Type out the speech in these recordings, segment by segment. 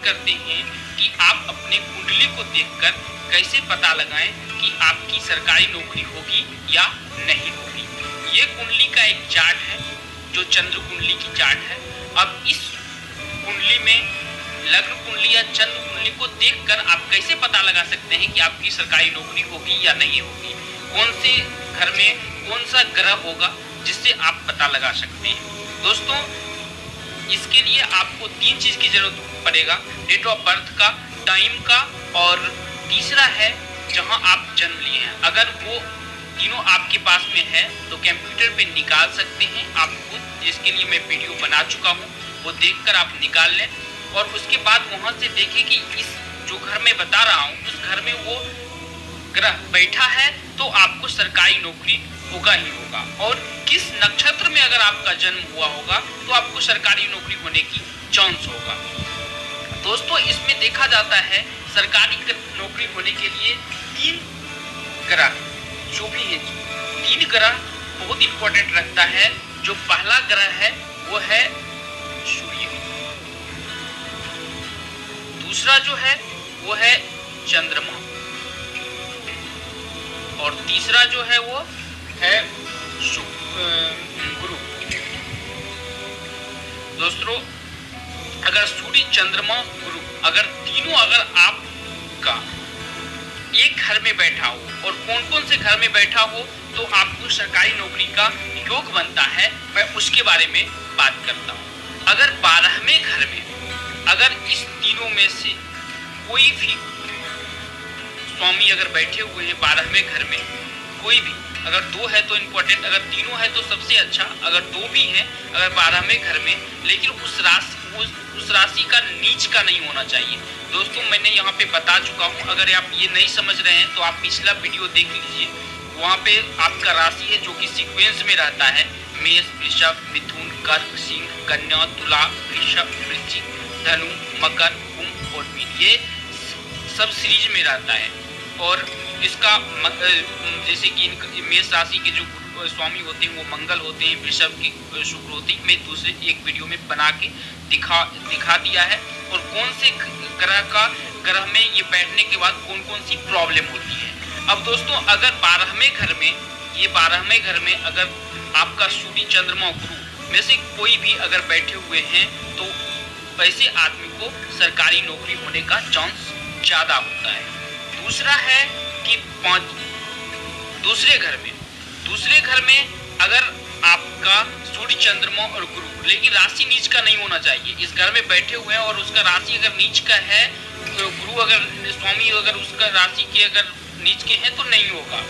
करते हैं कि आप अपने कुंडली को देखकर कैसे पता लगाएं कि आपकी सरकारी नौकरी होगी या नहीं होगी। ये कुंडली का एक चार्ट है जो चंद्र कुंडली की चार्ट है। अब इस कुंडली में लग्न कुंडली या चंद्र कुंडली को देखकर आप कैसे पता लगा सकते हैं कि आपकी सरकारी नौकरी होगी या नहीं होगी, कौन से घर में कौन सा ग्रह होगा जिससे आप पता लगा सकते हैं। दोस्तों, इसके लिए आपको 3 चीज की जरूरत पड़ेगा, डेट ऑफ बर्थ का, टाइम का, और तीसरा है जहां आप जन्म लिए हैं। अगर वो तीनों आपके पास में है तो कंप्यूटर पे निकाल सकते हैं आप खुद, जिसके लिए मैं वीडियो बना चुका हूं, वो देखकर आप निकाल लें। और उसके बाद वहां से देखें कि इस जो घर में बता रहा हूं उस घर में वो ग्रह बैठा है तो आपको सरकारी नौकरी होगा ही होगा, और किस नक्षत्र में अगर आपका जन्म हुआ होगा तो आपको सरकारी नौकरी होने की चांस होगा। दोस्तों, इसमें देखा जाता है सरकारी नौकरी होने के लिए 3 ग्रह जो भी है, 3 ग्रह बहुत इंपॉर्टेंट रखता है। जो पहला ग्रह है वो है सूर्य, दूसरा जो है वो है चंद्रमा, और तीसरा जो है वो है गुरु। दोस्तों, अगर सूर्य, चंद्रमा, गुरु अगर तीनों अगर आपका एक घर में बैठा हो, और कौन कौन से घर में बैठा हो तो आपको सरकारी नौकरी का योग बनता है, मैं उसके बारे में बात करता हूँ। अगर 12वें घर में अगर इस तीनों में से कोई भी स्वामी अगर बैठे हुए हैं 12वें घर में, कोई भी, अगर 2 है तो इम्पोर्टेंट, अगर तीनों है तो सबसे अच्छा, अगर 2 भी हैं अगर 12वें घर में, लेकिन उस राशि का नीच का नहीं होना चाहिए। दोस्तों, मैंने यहाँ पे बता चुका हूँ, अगर आप ये नहीं समझ रहे हैं तो आप पिछला वीडियो देख लीजिए, वहाँ पे आपका राशि है जो कि सीक्वेंस में रहता है, मेष, वृषभ, मिथुन, कर्क, सिंह, कन्या, तुला, वृषभ, वृश्चिक, धनु, मकर, कुंभ और मीन, ये सब सीरीज में रहता है। और इसका जैसे कि मेष राशि के जो स्वामी होते हैं वो मंगल होते हैं, वृषभ के शुक्र होते हैं, मैं दूसरे एक वीडियो में बना के दिखा दिया है, और कौन से ग्रह में ये बैठने के बाद कौन कौन सी प्रॉब्लम होती है। अब दोस्तों, अगर 12वें घर में, ये 12वें घर में अगर आपका सूर्य, चंद्रमा, गुरु में से कोई भी अगर बैठे हुए हैं तो ऐसे आदमी को सरकारी नौकरी होने का चांस ज्यादा होता है। दूसरा है कि दूसरे घर में अगर आपका सूर्य, चंद्रमा और गुरु, लेकिन राशि नीच का नहीं होना चाहिए, इस घर में बैठे हुए हैं और उसका राशि अगर नीच का है, तो गुरु अगर स्वामी अगर उसका राशि के अगर नीच के हैं तो नहीं होगा।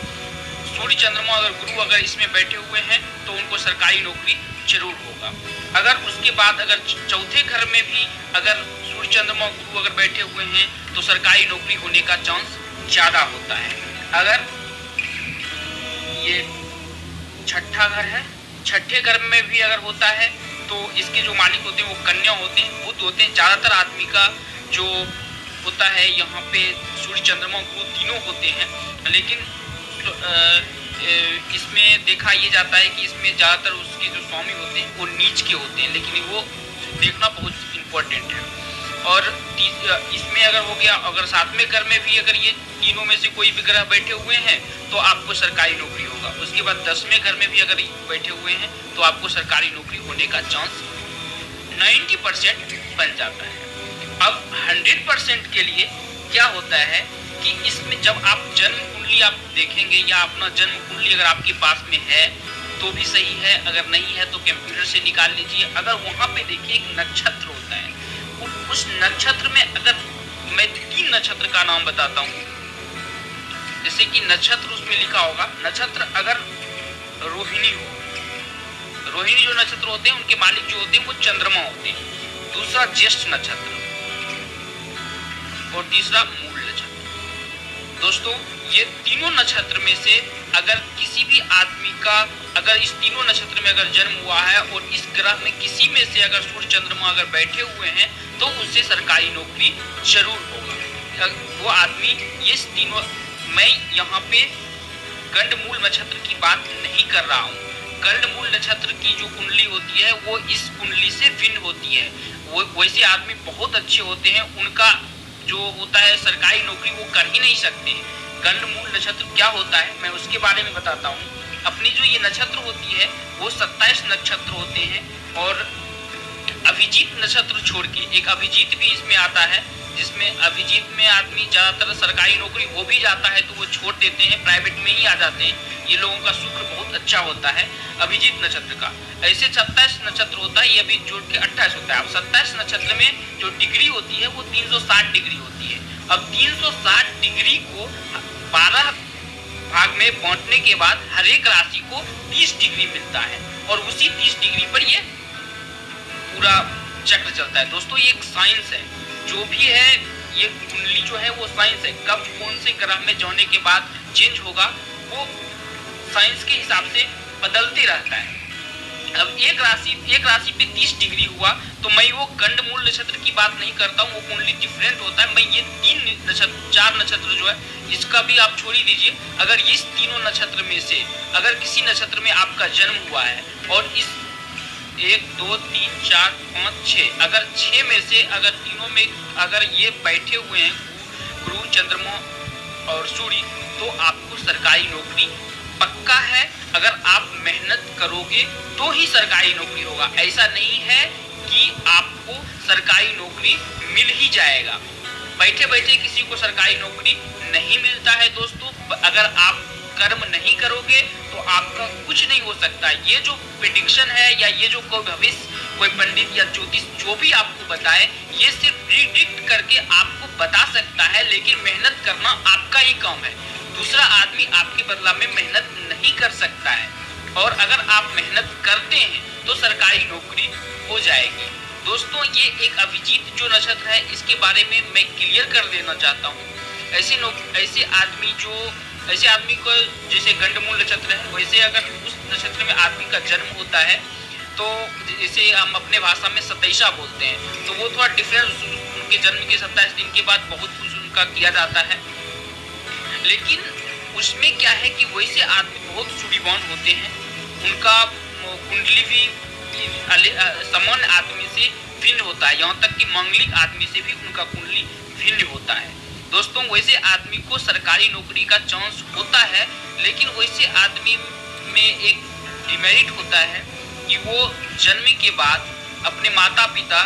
सूर्य, चंद्रमा अगर गुरु अगर इसमें बैठे हुए हैं तो उनको सरकारी नौकरी जरूर होगा। अगर उसके बाद अगर चौथे घर में भी अगर सूर्य, चंद्रमा, गुरु अगर बैठे हुए हैं तो सरकारी नौकरी होने का चांस ज्यादा होता है। अगर ये छठा घर है, छठे घर में भी अगर होता है तो इसके जो मालिक होते हैं वो कन्या होते हैं, बुध होते हैं। ज्यादातर आदमी का जो होता है यहाँ पे सूर्य, चंद्रमा, गुरु तीनों होते हैं, लेकिन इसमें देखा ये जाता है कि इसमें ज्यादातर उसके जो स्वामी होते हैं वो नीच के होते हैं, लेकिन वो देखना बहुत इम्पोर्टेंट है। और इसमें अगर हो गया, अगर 7वें घर में भी अगर ये तीनों में से कोई भी ग्रह बैठे हुए हैं तो आपको सरकारी नौकरी होगा। उसके बाद 10वें घर में भी अगर बैठे हुए हैं तो आपको सरकारी नौकरी होने का चांस 90% बन जाता है। अब 100% के लिए क्या होता है कि इसमें जब आप जन्म कुंडली आप देखेंगे, या अपना जन्म कुंडली अगर आपके पास में है तो भी सही है, अगर नहीं है तो कंप्यूटर से निकाल लीजिए। अगर वहां पे देखिए एक नक्षत्र होता है, उस नक्षत्र में अगर मैं 3 नक्षत्र का नाम बताता हूँ, जैसे कि नक्षत्र उसमें लिखा होगा, नक्षत्र अगर रोहिणी हो, रोहिणी जो नक्षत्र होते हैं उनके मालिक जो होते हैं वो चंद्रमा होते हैं, दूसरा ज्येष्ठ नक्षत्र और तीसरा मूल नक्षत्र। दोस्तों, ये तीनों नक्षत्र में से अगर किसी भी आदमी का अगर इस तीनों नक्षत्र में अगर जन्म हुआ है और इस ग्रह में किसी में से अगर सूर्य, चंद्रमा अगर बैठे हुए हैं तो उससे सरकारी नौकरी जरूर होगा। वो आदमी ये तीनों, मैं यहाँ पे गंडमूल नक्षत्र की बात नहीं कर रहा हूँ, कर्णमूल नक्षत्र की जो कुंडली होती है वो इस कुंडली से भिन्न होती है। वो वैसे आदमी बहुत अच्छे होते हैं, उनका जो होता है सरकारी नौकरी वो कर ही नहीं सकते। कर्णमूल नक्षत्र क्या होता है मैं उसके बारे में बताता हूँ। अपनी जो ये नक्षत्र होती है वो 27 नक्षत्र होते हैं, और अभिजीत नक्षत्र छोड़ के एक अभिजीत भी इसमें आता है, जिसमें अभिजीत में आदमी ज्यादातर सरकारी नौकरी हो भी जाता है तो वो छोड़ देते हैं, प्राइवेट में ही आ जाते हैं। ये लोगों का शुक्र बहुत अच्छा होता है अभिजीत नक्षत्र का। ऐसे 27 नक्षत्र होता है, ये अभी जोड़ के 28 होता है। अब 27 नक्षत्र में जो डिग्री होती है वो 360 डिग्री होती है। अब 360 डिग्री को 12 भाग में बांटने के बाद हर एक राशि को 30 डिग्री मिलता है, और उसी 30 डिग्री पर ये पूरा चक्र चलता है। दोस्तों ये एक साइंस है, जो भी है ये कुंडली जो है वो साइंस है। कब कौन से ग्रह में जाने के बाद चेंज होगा वो साइंस के हिसाब से बदलते रहता है। अब एक राशि पे 30 डिग्री हुआ तो मैं वो कंडमूल नक्षत्र की बात नहीं करता हूँ, वो कुंडली डिफरेंट होता है। मैं ये 4 नक्षत्र जो है इसका भी आप छोड़ ही दीजिए। अगर इस तीनों नक्षत्र में से अगर किसी नक्षत्र में आपका जन्म हुआ है और इस 1 2 3 4 5 6 अगर 6 में से अगर तीनों में अगर ये बैठे हुए हैं गुरु चंद्रमा और सूर्य, तो आपको सरकारी नौकरी पक्का है। अगर आप मेहनत करोगे तो ही सरकारी नौकरी होगा। ऐसा नहीं है कि आपको सरकारी नौकरी मिल ही जाएगा। बैठे बैठे किसी को सरकारी नौकरी नहीं मिलता है दोस्तों। अगर आप कर्म नहीं करोगे तो आपका कुछ नहीं हो सकता। ये जो प्रेडिक्शन है या ये जो कोई भविष्य कोई पंडित या ज्योतिष जो भी आपको बताए, ये सिर्फ प्रिडिक्ट करके आपको बता सकता है, लेकिन मेहनत करना आपका ही काम है। दूसरा आदमी आपके बदला में मेहनत नहीं कर सकता है, और अगर आप मेहनत करते हैं तो सरकारी नौकरी हो जाएगी। दोस्तों ये एक अभिजीत जो नक्षत्र है इसके बारे में मैं क्लियर कर देना चाहता हूँ। ऐसे आदमी को जैसे गंडमूल नक्षत्र है, वैसे अगर उस नक्षत्र में आदमी का जन्म होता है तो जैसे हम अपने भाषा में सतैसा बोलते हैं, तो वो थोड़ा डिफरेंस उनके जन्म के 27 दिन के बाद बहुत कुछ उनका किया जाता है। लेकिन उसमें क्या है कि वैसे आदमी बहुत सूर्यवान होते हैं, उनका कुंडली भी सामान्य आदमी से भिन्न होता है, यहाँ तक कि मांगलिक आदमी से भी उनका कुंडली भिन्न होता है। दोस्तों वैसे आदमी को सरकारी नौकरी का चांस होता है, लेकिन वैसे आदमी में एक डिमेरिट होता है कि वो जन्म के बाद अपने माता पिता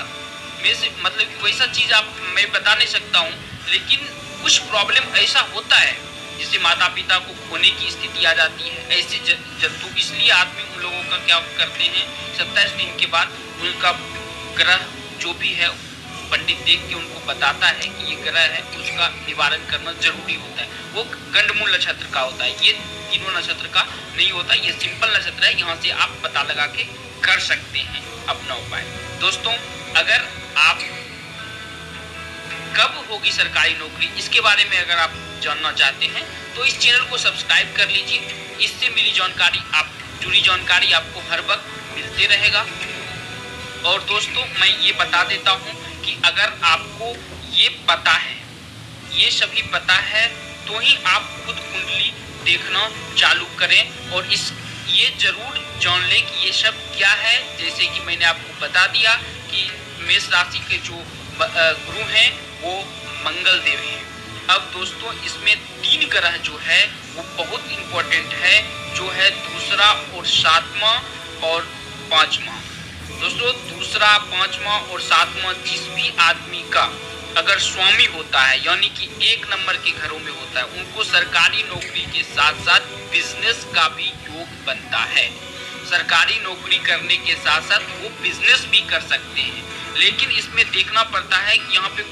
में से मतलब वैसा चीज़ मैं बता नहीं सकता हूँ, लेकिन कुछ प्रॉब्लम ऐसा होता है जिससे माता पिता को खोने की स्थिति आ जाती है। ऐसे जंतु इसलिए आदमी उन लोगों का क्या करते हैं 27 दिन के बाद उनका ग्रह जो भी है पंडित देख के उनको बताता है कि ये ग्रह है, उसका निवारण करना जरूरी होता है। वो गंडमूल नक्षत्र का होता है, ये तीनों नक्षत्र का नहीं होता। ये सिंपल नक्षत्र है, यहाँ से आप पता लगा के कर सकते हैं अपना उपाय। दोस्तों अगर आप कब होगी सरकारी नौकरी इसके बारे में अगर आप जानना चाहते हैं तो इस चैनल को सब्सक्राइब कर लीजिए। इससे मिली जानकारी जुड़ी जानकारी आपको हर वक्त मिलते रहेगा। और दोस्तों मैं ये बता देता हूँ कि अगर आपको ये पता है, ये सभी पता है, तो ही आप खुद कुंडली देखना चालू करें और ये जरूर जान लें कि ये सब क्या है। जैसे कि मैंने आपको बता दिया कि मेष राशि के जो गुरु हैं वो मंगल देव हैं। अब दोस्तों इसमें 3 ग्रह जो है वो बहुत इम्पोर्टेंट है, जो है दूसरा और 7वां और 5वां। दोस्तों दूसरा 5वां और 7वां जिस भी आदमी का अगर स्वामी होता है यानी कि 1 नंबर के घरों में होता है, उनको सरकारी नौकरी के साथ साथ बिजनेस का भी योग बनता है। सरकारी नौकरी करने के साथ साथ वो बिजनेस भी कर सकते हैं। लेकिन इसमें देखना पड़ता है कि यहाँ पे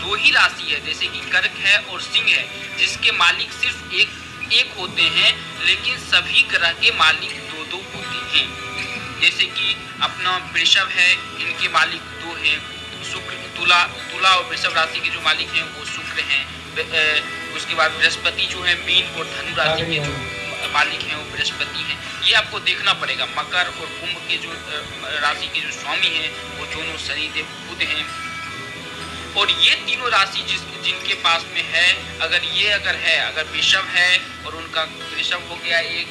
2 ही राशि है, जैसे कि कर्क है और सिंह है, जिसके मालिक सिर्फ एक होते हैं, लेकिन सभी ग्रह के मालिक 2 होते हैं। जैसे कि अपना वृषभ है, इनके मालिक 2 हैं, शुक्र तुला और वृषभ राशि के जो मालिक हैं वो शुक्र हैं। उसके बाद बृहस्पति जो है मीन और धनु राशि के जो मालिक हैं वो बृहस्पति हैं। ये आपको देखना पड़ेगा। मकर और कुंभ के जो राशि के जो स्वामी हैं वो दोनों शनिदेव बुध हैं। और ये तीनों राशि जिनके पास में है, अगर वृषभ है और उनका वृषभ हो गया एक,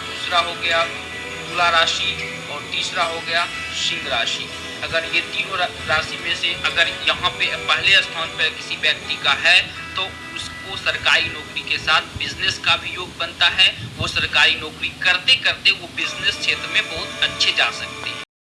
दूसरा हो गया तुला राशि और तीसरा हो गया सिंह राशि। अगर ये तीनों राशि में से अगर यहाँ पे पहले स्थान पर किसी व्यक्ति का है तो उसको सरकारी नौकरी के साथ बिजनेस का भी योग बनता है। वो सरकारी नौकरी करते करते वो बिजनेस क्षेत्र में बहुत अच्छे जा सकते हैं।